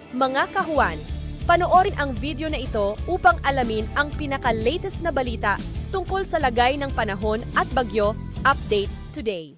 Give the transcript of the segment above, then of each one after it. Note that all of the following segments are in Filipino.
Mga kahuan, panoorin ang video na ito upang alamin ang pinaka-latest na balita tungkol sa lagay ng panahon at bagyo. Update today.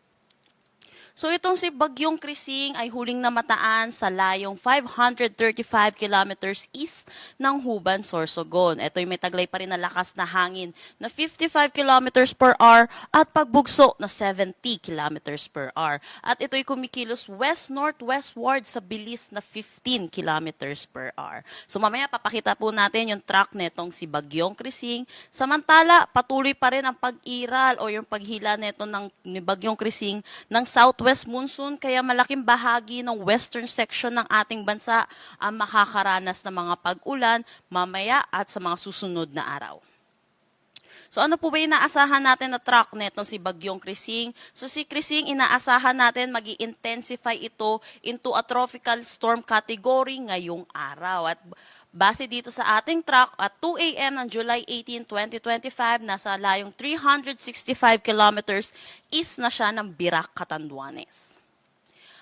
So itong si Bagyong Krising ay huling namataan sa layong 535 kilometers east ng Huban, Sorsogon. Ito ay may taglay pa rin na lakas na hangin na 55 kilometers per hour at pagbugso na 70 kilometers per hour. At ito ay kumikilos west-northwestward sa bilis na 15 kilometers per hour. So mamaya papakita po natin yung track netong si Bagyong Krising. Samantala, patuloy pa rin ang pag-iral o yung paghila neto ng ni Bagyong Krising ng southwest monsoon, kaya malaking bahagi ng western section ng ating bansa ang makakaranas ng mga pag-ulan mamaya at sa mga susunod na araw. So ano po ba yung inaasahan natin na track netong si Bagyong Krising? So si Krising, inaasahan natin magi-intensify ito into a tropical storm category ngayong araw. At base dito sa ating track, at 2 a.m. ng July 18, 2025, nasa layong 365 kilometers east na siya ng Birac, Catanduanes.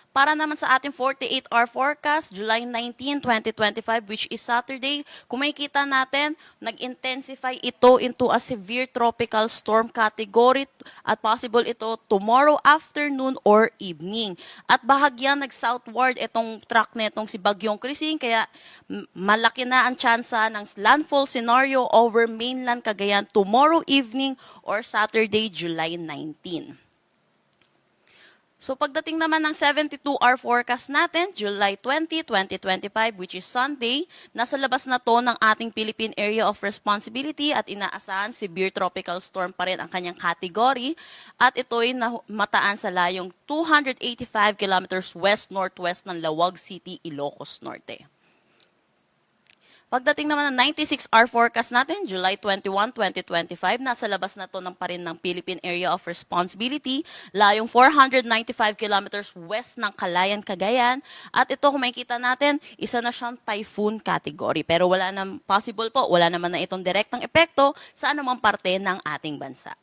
Para naman sa ating 48-hour forecast, July 19, 2025, which is Saturday, kung makikita natin, nag-intensify ito into a severe tropical storm category at possible ito tomorrow afternoon or evening. At bahagyang nag-southward itong track netong si Bagyong Krising, kaya malaki na ang tsansa ng landfall scenario over mainland Cagayan tomorrow evening or Saturday, July 19. So pagdating naman ng 72-hour forecast natin, July 20, 2025, which is Sunday, nasa labas na to ng ating Philippine Area of Responsibility at inaasahan severe tropical storm pa rin ang kanyang category at ito'y mataan sa layong 285 kilometers west-northwest ng Lawag City, Ilocos Norte. Pagdating naman ng 96-hour forecast natin, July 21, 2025, nasa labas na to ng pa rin ng Philippine Area of Responsibility, layong 495 kilometers west ng Calayan, Cagayan. At ito, kung makikita natin, isa na siyang typhoon category. Pero wala naman na itong direktang epekto sa anumang parte ng ating bansa.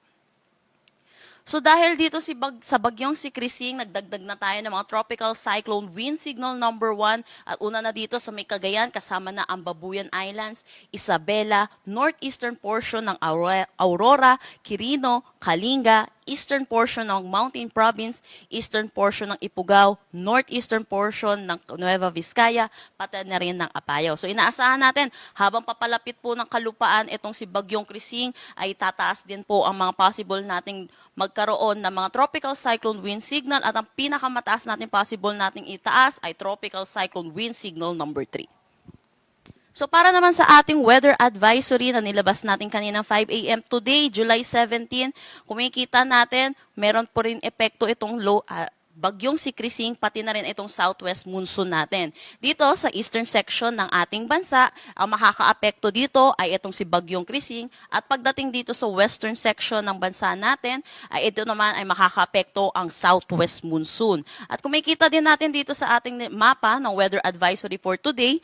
So dahil dito sa bagyong si Krising, nagdagdag na tayo ng mga tropical cyclone wind signal number 1 at una na dito sa may Cagayan kasama na ang Babuyan Islands, Isabela, northeastern portion ng Aurora, Quirino, Kalinga, eastern portion ng Mountain Province, eastern portion ng Ifugao, northeastern portion ng Nueva Vizcaya, pati na rin ng Apayao. So inaasahan natin, habang papalapit po ng kalupaan itong si Bagyong Krising, ay tataas din po ang mga possible nating magkaroon ng mga tropical cyclone wind signal at ang pinakamataas natin possible nating itaas ay tropical cyclone wind signal number 3. So para naman sa ating weather advisory na nilabas natin kaninang 5 a.m. today, July 17, kung makikita natin, meron po rin epekto itong bagyong si Krising, pati na rin itong southwest monsoon natin. Dito sa eastern section ng ating bansa, ang makakaapekto dito ay itong si Bagyong Krising at pagdating dito sa western section ng bansa natin, ay ito naman ay makakaapekto ang southwest monsoon. At kung makikita din natin dito sa ating mapa ng weather advisory for today,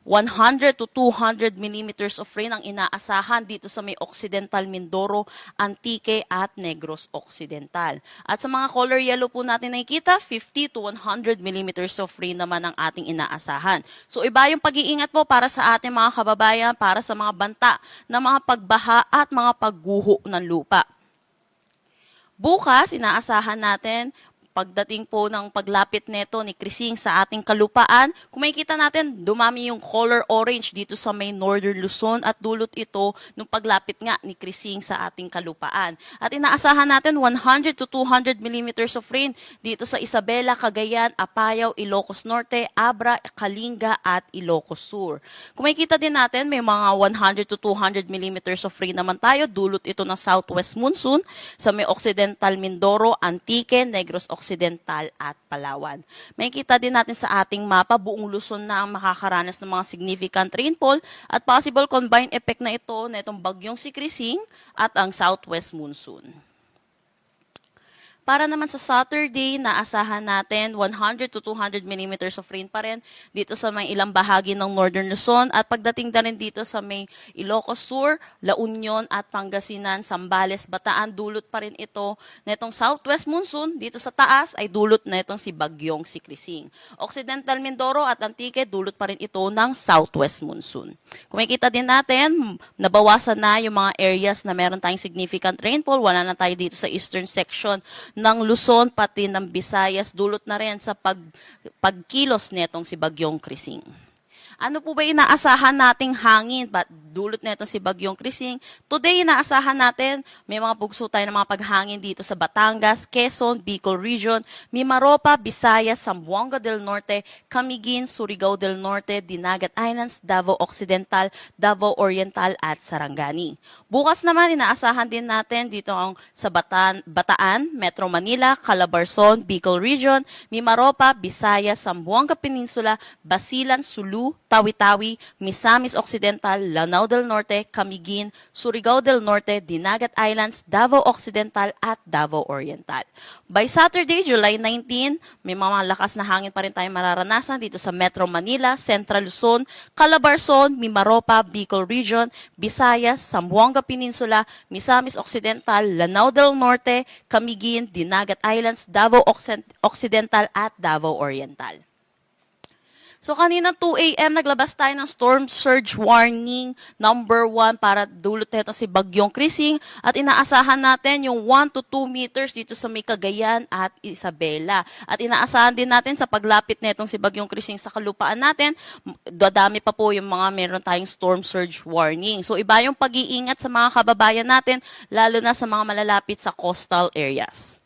100 to 200 millimeters of rain ang inaasahan dito sa may Occidental Mindoro, Antique at Negros Occidental. At sa mga color yellow po natin nakikita, 50 to 100 millimeters of rain naman ang ating inaasahan. So iba yung pag-iingat po para sa ating mga kababayan, para sa mga banta na mga pagbaha at mga pagguho ng lupa. Bukas, inaasahan natin, pagdating po ng paglapit neto ni Krising sa ating kalupaan, kung makikita natin, dumami yung color orange dito sa may Northern Luzon at dulot ito nung paglapit nga ni Krising sa ating kalupaan. At inaasahan natin 100 to 200 millimeters of rain dito sa Isabela, Cagayan, Apayao, Ilocos Norte, Abra, Kalinga at Ilocos Sur. Kung makikita din natin, may mga 100 to 200 millimeters of rain naman tayo, dulot ito ng southwest monsoon sa may Occidental Mindoro, Antique, Negros Occidental at Palawan. May kita din natin sa ating mapa, buong Luzon na ang makakaranas ng mga significant rainfall at possible combined effect na ito na itong bagyong si Krising at ang southwest monsoon. Para naman sa Saturday, naasahan natin 100 to 200 millimeters of rain pa rin dito sa may ilang bahagi ng Northern Luzon at pagdating na rin dito sa may Ilocos Sur, La Union at Pangasinan, Zambales, Bataan, dulot pa rin ito netong southwest monsoon. Dito sa taas ay dulot na itong si Bagyong si Krising. Occidental Mindoro at Antique, dulot pa rin ito ng southwest monsoon. Kung makikita din natin, nabawasan na yung mga areas na meron tayong significant rainfall. Wala na tayo dito sa eastern section ng Luzon, pati ng Visayas, dulot na rin sa pagkilos netong si Bagyong Krising. Ano po ba inaasahan nating hangin? Dulot na itong si Bagyong Krising. Today, inaasahan natin, may mga bugso tayo ng mga paghangin dito sa Batangas, Quezon, Bicol Region, Mimaropa, Visayas, Zamboanga del Norte, Camiguin, Surigao del Norte, Dinagat Islands, Davao Occidental, Davao Oriental at Sarangani. Bukas naman, inaasahan din natin dito sa Bataan, Metro Manila, Calabarzon, Bicol Region, Mimaropa, Visayas, Zamboanga Peninsula, Basilan, Sulu, Tawi-Tawi, Misamis Occidental, Lanao del Norte, Camiguin, Surigao del Norte, Dinagat Islands, Davao Occidental at Davao Oriental. By Saturday, July 19, may mga lakas na hangin pa rin tayong mararanasan dito sa Metro Manila, Central Luzon, Calabarzon, Mimaropa, Bicol Region, Visayas, Zamboanga Peninsula, Misamis Occidental, Lanao del Norte, Camiguin, Dinagat Islands, Davao Occidental at Davao Oriental. So kanina 2 a.m. naglabas tayo ng storm surge warning number 1 para dulot nito si Bagyong Krising at inaasahan natin yung 1 to 2 meters dito sa may Cagayan at Isabela. At inaasahan din natin sa paglapit nitong si Bagyong Krising sa kalupaan natin, dadami pa po yung mga meron tayong storm surge warning. So iba yung pag-iingat sa mga kababayan natin, lalo na sa mga malalapit sa coastal areas.